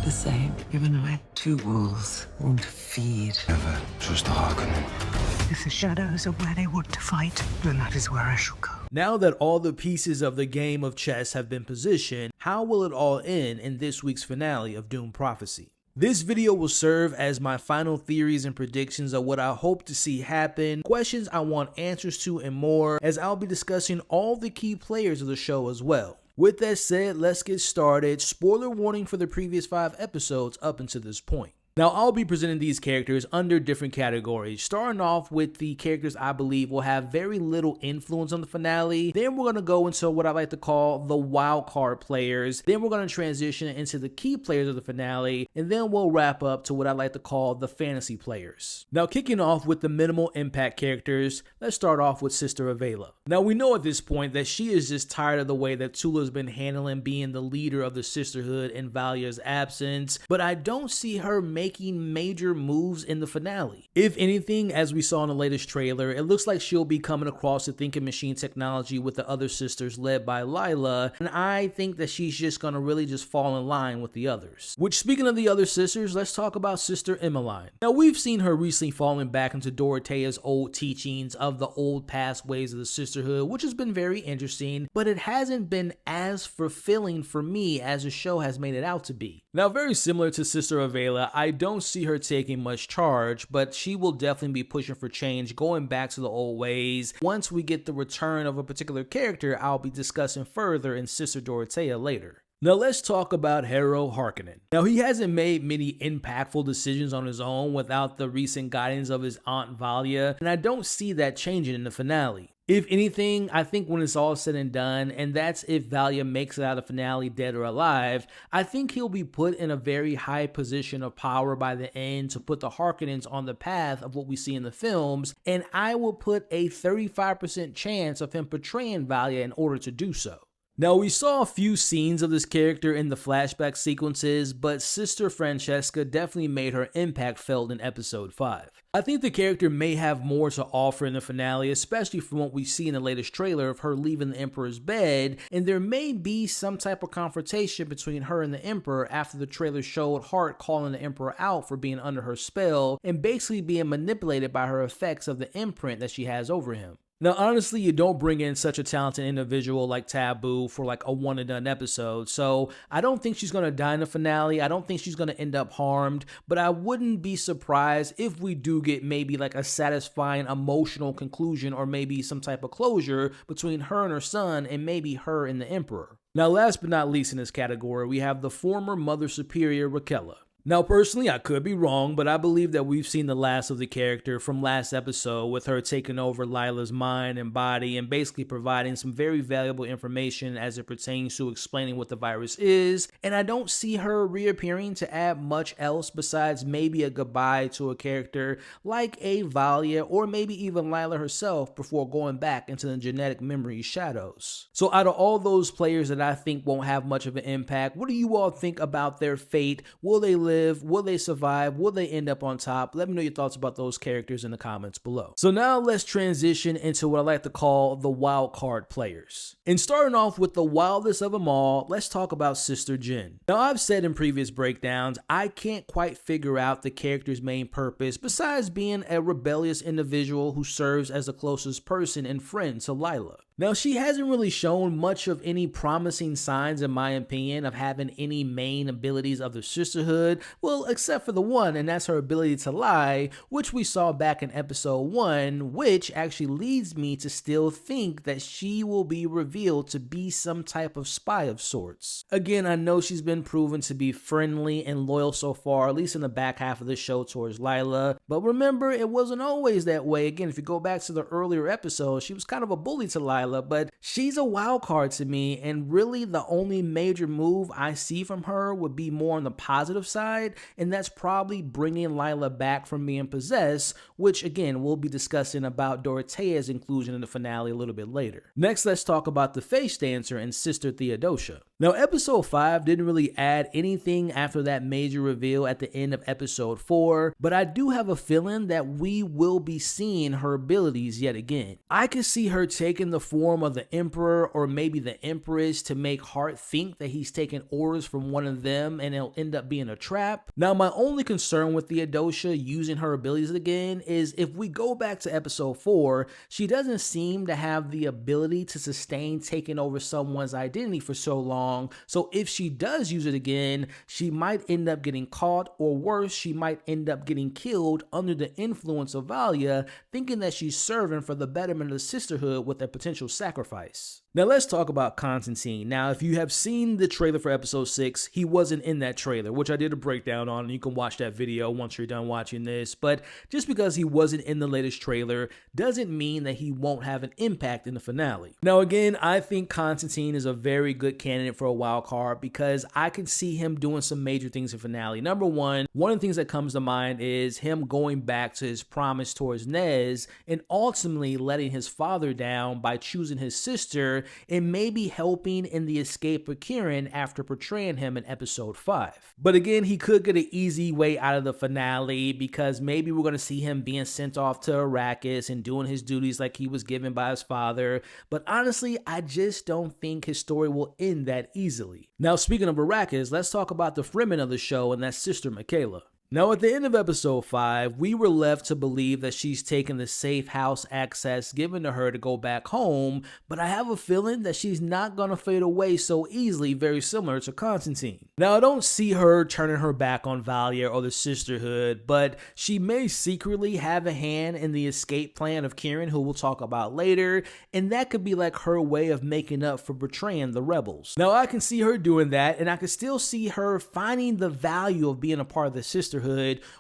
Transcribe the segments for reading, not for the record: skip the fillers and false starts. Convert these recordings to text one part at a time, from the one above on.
the same. Given away. Two wolves want to feed. Never trust the Harkonnen. If the shadows are where they want to fight, then that is where I shall go. Now that all the pieces of the game of chess have been positioned, how will it all end in this week's finale of Dune Prophecy? This video will serve as my final theories and predictions of what I hope to see happen, questions I want answers to, and more, as I'll be discussing all the key players of the show as well. With that said, let's get started. Spoiler warning for the previous 5 episodes up until this point. Now, I'll be presenting these characters under different categories, starting off with the characters I believe will have very little influence on the finale. Then we're going to go into what I like to call the wild card players. Then we're going to transition into the key players of the finale. And then we'll wrap up to what I like to call the fantasy players. Now, kicking off with the minimal impact characters, let's start off with Sister Valya. Now, we know at this point that she is just tired of the way that Tula's been handling being the leader of the sisterhood in Valya's absence, but I don't see her making major moves in the finale. If anything, as we saw in the latest trailer, it looks like she'll be coming across the thinking machine technology with the other sisters led by Lila, and I think that she's just gonna really just fall in line with the others. Which, speaking of the other sisters, let's talk about Sister Emmeline. Now, we've seen her recently falling back into Dorothea's old teachings of the old past ways of the sisterhood, which has been very interesting, but it hasn't been as fulfilling for me as the show has made it out to be. Now, very similar to Sister Valya, I don't see her taking much charge, but she will definitely be pushing for change, going back to the old ways. Once we get the return of a particular character, I'll be discussing further in Sister Dorothea later. Now let's talk about Harrow Harkonnen. Now, he hasn't made many impactful decisions on his own without the recent guidance of his aunt Valya, and I don't see that changing in the finale. If anything, I think when it's all said and done, and that's if Valya makes it out of the finale dead or alive, I think he'll be put in a very high position of power by the end to put the Harkonnens on the path of what we see in the films, and I will put a 35% chance of him portraying Valya in order to do so. Now, we saw a few scenes of this character in the flashback sequences, but Sister Francesca definitely made her impact felt in episode 5. I think the character may have more to offer in the finale, especially from what we see in the latest trailer of her leaving the Emperor's bed, and there may be some type of confrontation between her and the Emperor after the trailer showed Hart calling the Emperor out for being under her spell and basically being manipulated by her effects of the imprint that she has over him. Now, honestly, you don't bring in such a talented individual like Taboo for like a one and done episode, so I don't think she's going to die in the finale. I don't think she's going to end up harmed, but I wouldn't be surprised if we do get maybe like a satisfying emotional conclusion or maybe some type of closure between her and her son and maybe her and the Emperor. Now, last but not least in this category, we have the former Mother Superior Raquella. Now, personally, I could be wrong, but I believe that we've seen the last of the character from last episode with her taking over Lila's mind and body and basically providing some very valuable information as it pertains to explaining what the virus is, and I don't see her reappearing to add much else besides maybe a goodbye to a character like a Valya or maybe even Lila herself before going back into the genetic memory shadows. So out of all those players that I think won't have much of an impact, what do you all think about their fate? Will they live? Will they survive? Will they end up on top? Let me know your thoughts about those characters in the comments below. So now let's transition into what I like to call the wild card players. And starting off with the wildest of them all, let's talk about Sister Jin. Now, I've said in previous breakdowns, I can't quite figure out the character's main purpose besides being a rebellious individual who serves as the closest person and friend to Lila. Now, she hasn't really shown much of any promising signs, in my opinion, of having any main abilities of the sisterhood, well, except for the one, and that's her ability to lie, which we saw back in episode 1, which actually leads me to still think that she will be revealed to be some type of spy of sorts. Again, I know she's been proven to be friendly and loyal so far, at least in the back half of the show towards Lila, but remember, it wasn't always that way. Again, if you go back to the earlier episodes, she was kind of a bully to Lila, but she's a wild card to me, and really the only major move I see from her would be more on the positive side, and that's probably bringing Lila back from being possessed, which again we'll be discussing about Dorothea's inclusion in the finale a little bit later. Next, let's talk about the face dancer and Sister Theodosia. Now, episode 5 didn't really add anything after that major reveal at the end of episode 4, but I do have a feeling that we will be seeing her abilities yet again. I could see her taking the form of the Emperor or maybe the Empress to make Hart think that he's taking orders from one of them and it'll end up being a trap. Now, my only concern with Theodosia using her abilities again is if we go back to episode 4, she doesn't seem to have the ability to sustain taking over someone's identity for so long. So if she does use it again, she might end up getting caught, or worse, she might end up getting killed under the influence of Valya, thinking that she's serving for the betterment of the sisterhood with a potential sacrifice. Now let's talk about Constantine. Now, if you have seen the trailer for episode 6, he wasn't in that trailer, which I did a breakdown on, and you can watch that video once you're done watching this. But just because he wasn't in the latest trailer doesn't mean that he won't have an impact in the finale. Now again, I think Constantine is a very good candidate for a wild card because I can see him doing some major things in finale. Number one of the things that comes to mind is him going back to his promise towards Nez and ultimately letting his father down by choosing his sister and maybe helping in the escape of Kieran after portraying him in episode 5. But again, he could get an easy way out of the finale because maybe we're going to see him being sent off to Arrakis and doing his duties like he was given by his father. But honestly, I just don't think his story will end that easily. Now, speaking of Arrakis, let's talk about the Fremen of the show and that's Sister Michaela. Now, at the end of episode 5, we were left to believe that she's taken the safe house access given to her to go back home, but I have a feeling that she's not going to fade away so easily, very similar to Constantine. Now, I don't see her turning her back on Valya or the sisterhood, but she may secretly have a hand in the escape plan of Kieran, who we'll talk about later, and that could be like her way of making up for betraying the rebels. Now, I can see her doing that, and I can still see her finding the value of being a part of the sisterhood,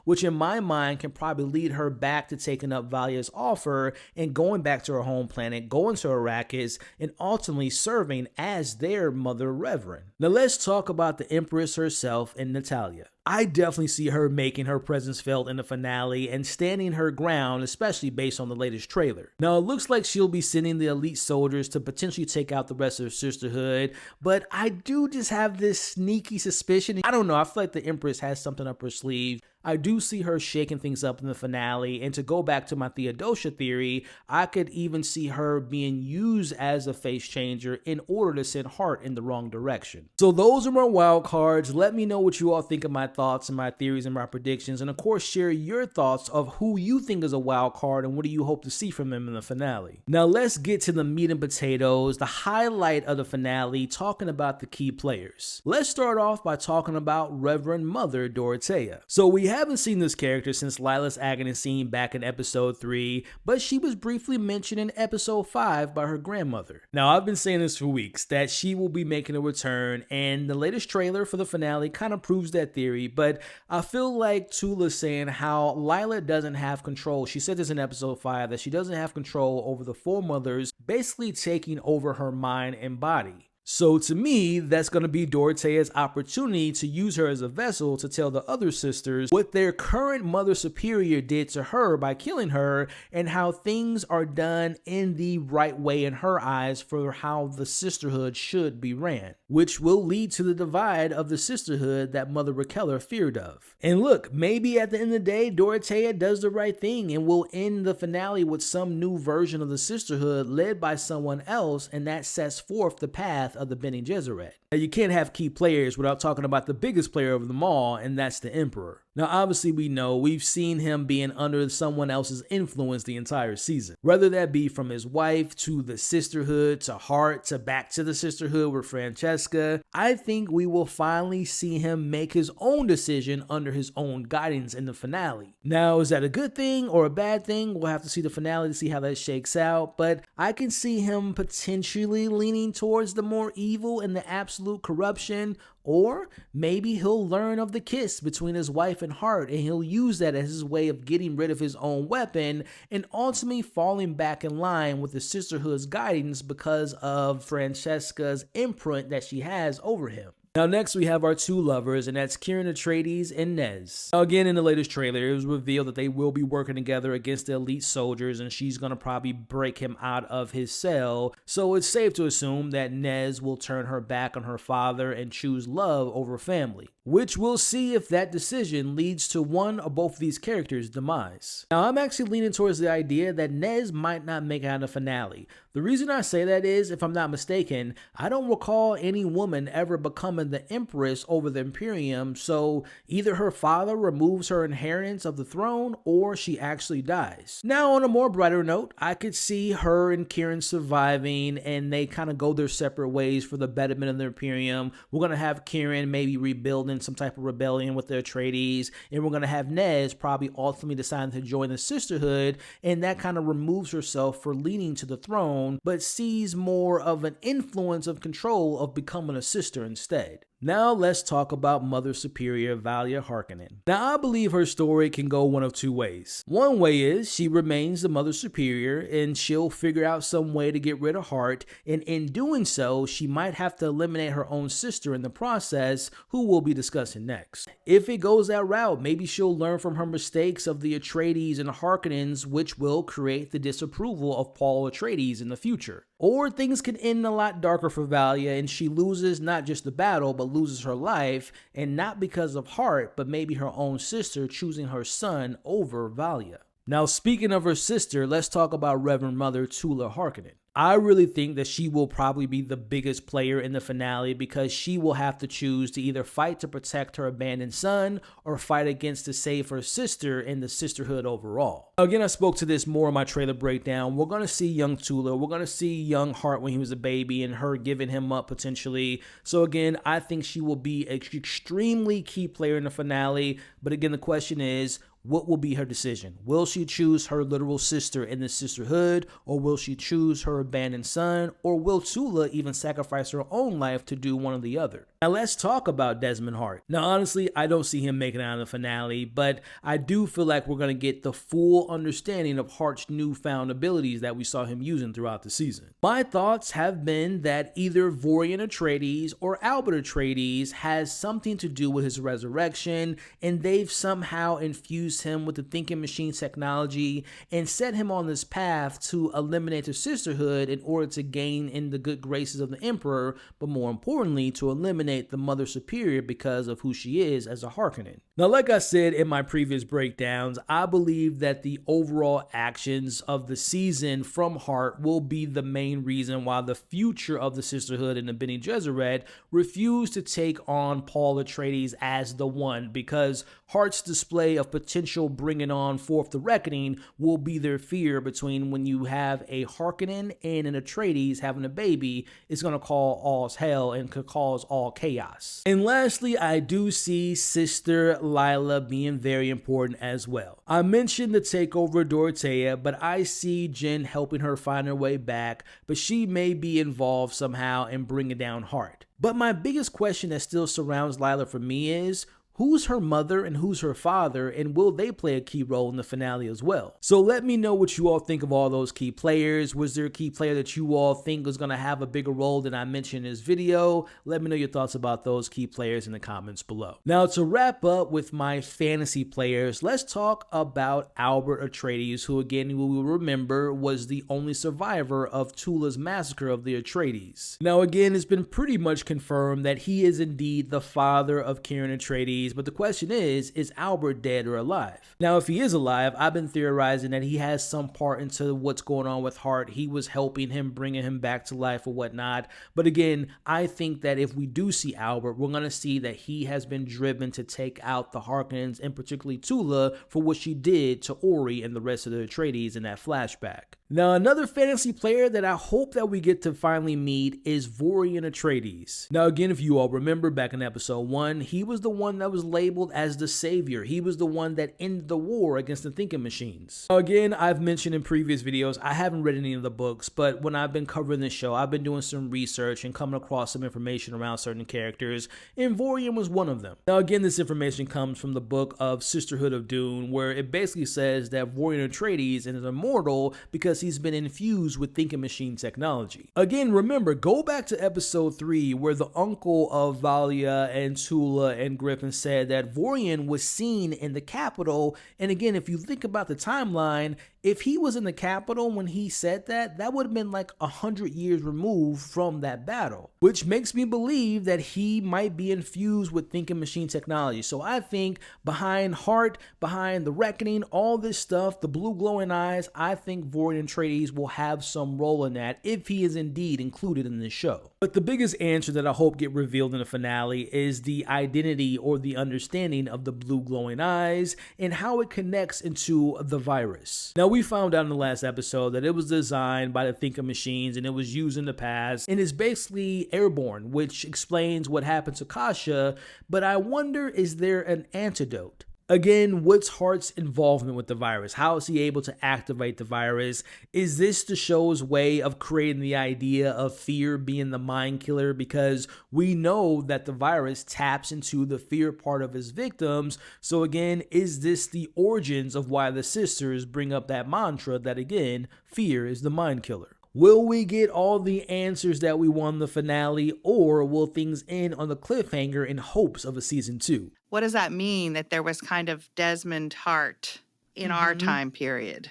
which in my mind can probably lead her back to taking up Valya's offer and going back to her home planet, going to Arrakis, and ultimately serving as their mother reverend. Now let's talk about the Empress herself and Natalia. I definitely see her making her presence felt in the finale and standing her ground, especially based on the latest trailer. Now, it looks like she'll be sending the elite soldiers to potentially take out the rest of the sisterhood, but I do just have this sneaky suspicion. I don't know, I feel like the Empress has something up her sleeve. I do see her shaking things up in the finale, and to go back to my Theodosia theory, I could even see her being used as a face changer in order to send Hart in the wrong direction. So those are my wild cards. Let me know what you all think of my thoughts and my theories and my predictions, and of course share your thoughts of who you think is a wild card and what do you hope to see from him in the finale. Now let's get to the meat and potatoes, the highlight of the finale, talking about the key players. Let's start off by talking about Reverend Mother Dorothea. So we haven't seen this character since Lila's agony scene back in episode 3, but she was briefly mentioned in episode 5 by her grandmother. Now, I've been saying this for weeks, that she will be making a return, and the latest trailer for the finale kind of proves that theory, but I feel like Tula's saying how Lila doesn't have control. She said this in episode 5, that she doesn't have control over the four mothers, basically taking over her mind and body. So to me, that's going to be Dorothea's opportunity to use her as a vessel to tell the other sisters what their current mother superior did to her by killing her and how things are done in the right way in her eyes for how the sisterhood should be ran, which will lead to the divide of the sisterhood that Mother Raquel feared of. And look, maybe at the end of the day, Dorothea does the right thing and will end the finale with some new version of the sisterhood led by someone else, and that sets forth the path of the Bene Gesserit. Now, you can't have key players without talking about the biggest player of them all, and that's the Emperor. Now, obviously, we've seen him being under someone else's influence the entire season. Whether that be from his wife, to the sisterhood, to Hart, to back to the sisterhood with Francesca, I think we will finally see him make his own decision under his own guidance in the finale. Now, is that a good thing or a bad thing? We'll have to see the finale to see how that shakes out, but I can see him potentially leaning towards the more evil and the absolute corruption, or maybe he'll learn of the kiss between his wife and Hart and he'll use that as his way of getting rid of his own weapon and ultimately falling back in line with the sisterhood's guidance because of Francesca's imprint that she has over him. Now next we have our two lovers, and that's Kieran Atreides and Nez. Now again, in the latest trailer, it was revealed that they will be working together against the elite soldiers, and she's gonna probably break him out of his cell. So it's safe to assume that Nez will turn her back on her father and choose love over family, which we'll see if that decision leads to one or both of these characters' demise. Now I'm actually leaning towards the idea that Nez might not make it out of the finale. The reason I say that is, if I'm not mistaken, I don't recall any woman ever becoming the Empress over the Imperium, so either her father removes her inheritance of the throne or she actually dies. Now on a more brighter note, I could see her and Kieran surviving and they kind of go their separate ways for the betterment of the Imperium. We're going to have Kieran maybe rebuilding some type of rebellion with the Atreides, and we're going to have Nez probably ultimately deciding to join the Sisterhood, and that kind of removes herself for leading to the throne, but sees more of an influence of control of becoming a sister instead. Now let's talk about Mother Superior Valya Harkonnen. Now I believe her story can go one of two ways. One way is she remains the Mother Superior and she'll figure out some way to get rid of Hart, and in doing so she might have to eliminate her own sister in the process, who we'll be discussing next. If it goes that route, maybe she'll learn from her mistakes of the Atreides and Harkonnens, which will create the disapproval of Paul Atreides in the future. Or things can end a lot darker for Valya and she loses not just the battle but loses her life, and not because of Hart, but maybe her own sister choosing her son over Valya. Now speaking of her sister, let's talk about Reverend Mother Tula Harkonnen. I really think that she will probably be the biggest player in the finale because she will have to choose to either fight to protect her abandoned son or fight against to save her sister and the sisterhood overall. Again, I spoke to this more in my trailer breakdown. We're going to see young Tula. We're going to see young Hart when he was a baby and her giving him up potentially. So again, I think she will be an extremely key player in the finale. But again, the question is, what will be her decision? Will she choose her literal sister in the sisterhood, or will she choose her abandoned son, or will Tula even sacrifice her own life to do one or the other? Now let's talk about Desmond Hart. Now honestly, I don't see him making it out of the finale, but I do feel like we're going to get the full understanding of Hart's newfound abilities that we saw him using throughout the season. My thoughts have been that either Vorian Atreides or Albert Atreides has something to do with his resurrection, and they've somehow infused him with the thinking machine technology and set him on this path to eliminate the sisterhood in order to gain in the good graces of the Emperor, but more importantly to eliminate the Mother Superior because of who she is as a Harkonnen. Now like I said in my previous breakdowns, I believe that the overall actions of the season from Hart will be the main reason why the future of the sisterhood and the Bene Gesserit refuse to take on Paul Atreides as the one, because Hart's display of potential bringing on forth the reckoning will be their fear between when you have a Harkonnen and an Atreides having a baby. It's going to cause all hell and could cause all chaos. And lastly, I do see Sister Lila being very important as well. I mentioned the takeover of Dorothea, but I see Jen helping her find her way back, but she may be involved somehow in bringing down Hart. But my biggest question that still surrounds Lila for me is, who's her mother and who's her father, and will they play a key role in the finale as well? So let me know what you all think of all those key players. Was there a key player that you all think is going to have a bigger role than I mentioned in this video? Let me know your thoughts about those key players in the comments below. Now to wrap up with my fantasy players, let's talk about Albert Atreides, who again we will remember was the only survivor of Tula's massacre of the Atreides. Now again, it's been pretty much confirmed that he is indeed the father of Kieran Atreides, but the question is Albert dead or alive? Now, if he is alive, I've been theorizing that he has some part into what's going on with Hart. He was helping him, bringing him back to life or whatnot. But again, I think that if we do see Albert, we're going to see that he has been driven to take out the Harkonnens, and particularly Tula, for what she did to Ori and the rest of the Atreides in that flashback. Now, another fantasy player that I hope that we get to finally meet is Vorian Atreides. Now, again, if you all remember back in episode 1, he was the one that that was labeled as the savior. He was the one that ended the war against the thinking machines. Again, I've mentioned in previous videos, I haven't read any of the books, but when I've been covering this show, I've been doing some research and coming across some information around certain characters, and Vorian was one of them. Now again, this information comes from the book of Sisterhood of Dune, where it basically says that Vorian Atreides is immortal because he's been infused with thinking machine technology. Again, remember, go back to episode 3 where the uncle of Valya and Tula and Griffin said that Vorian was seen in the capital, and again, if you think about the timeline, if he was in the capital when he said that, that would have been like 100 years removed from that battle, which makes me believe that he might be infused with thinking machine technology. So I think behind Heart, behind the Reckoning, all this stuff, the blue glowing eyes, I think Vorian Atreides will have some role in that if he is indeed included in this show. But the biggest answer that I hope get revealed in the finale is the identity or the understanding of the blue glowing eyes and how it connects into the virus. Now, we found out in the last episode that it was designed by the thinking machines and it was used in the past and is basically airborne, which explains what happened to Kasha, but I wonder, is there an antidote? Again, what's Hart's involvement with the virus? How is he able to activate the virus? Is this the show's way of creating the idea of fear being the mind killer? Because we know that the virus taps into the fear part of his victims. So again, is this the origins of why the sisters bring up that mantra that again, fear is the mind killer? Will we get all the answers that we want in the finale, or will things end on the cliffhanger in hopes of a season 2? What does that mean that there was kind of Desmond Hart in our time period?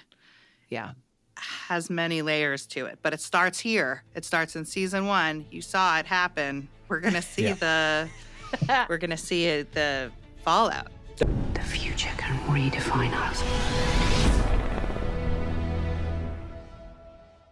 Yeah. Has many layers to it, but it starts here. It starts in season 1. You saw it happen. We're going to see the fallout. The future can redefine us.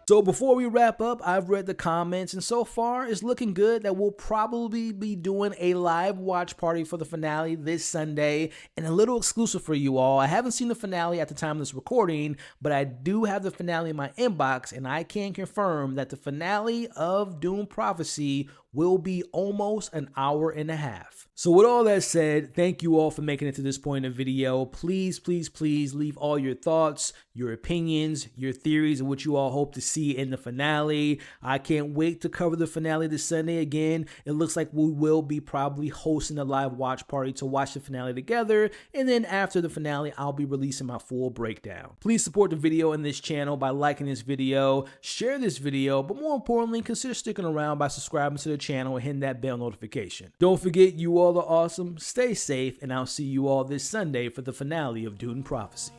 So before we wrap up, I've read the comments and so far it's looking good that we'll probably be doing a live watch party for the finale this Sunday, and a little exclusive for you all. I haven't seen the finale at the time of this recording, but I do have the finale in my inbox, and I can confirm that the finale of Dune Prophecy will be almost an hour and a half. So with all that said, thank you all for making it to this point in the video. Please, please, please leave all your thoughts, your opinions, your theories, and what you all hope to see in the finale. I can't wait to cover the finale this Sunday. Again, it looks like we will be probably hosting a live watch party to watch the finale together, and then after the finale, I'll be releasing my full breakdown. Please support the video and this channel by liking this video, share this video, but more importantly, consider sticking around by subscribing to the channel and hitting that bell notification. Don't forget, you all are awesome, stay safe, and I'll see you all this Sunday for the finale of Dune Prophecy.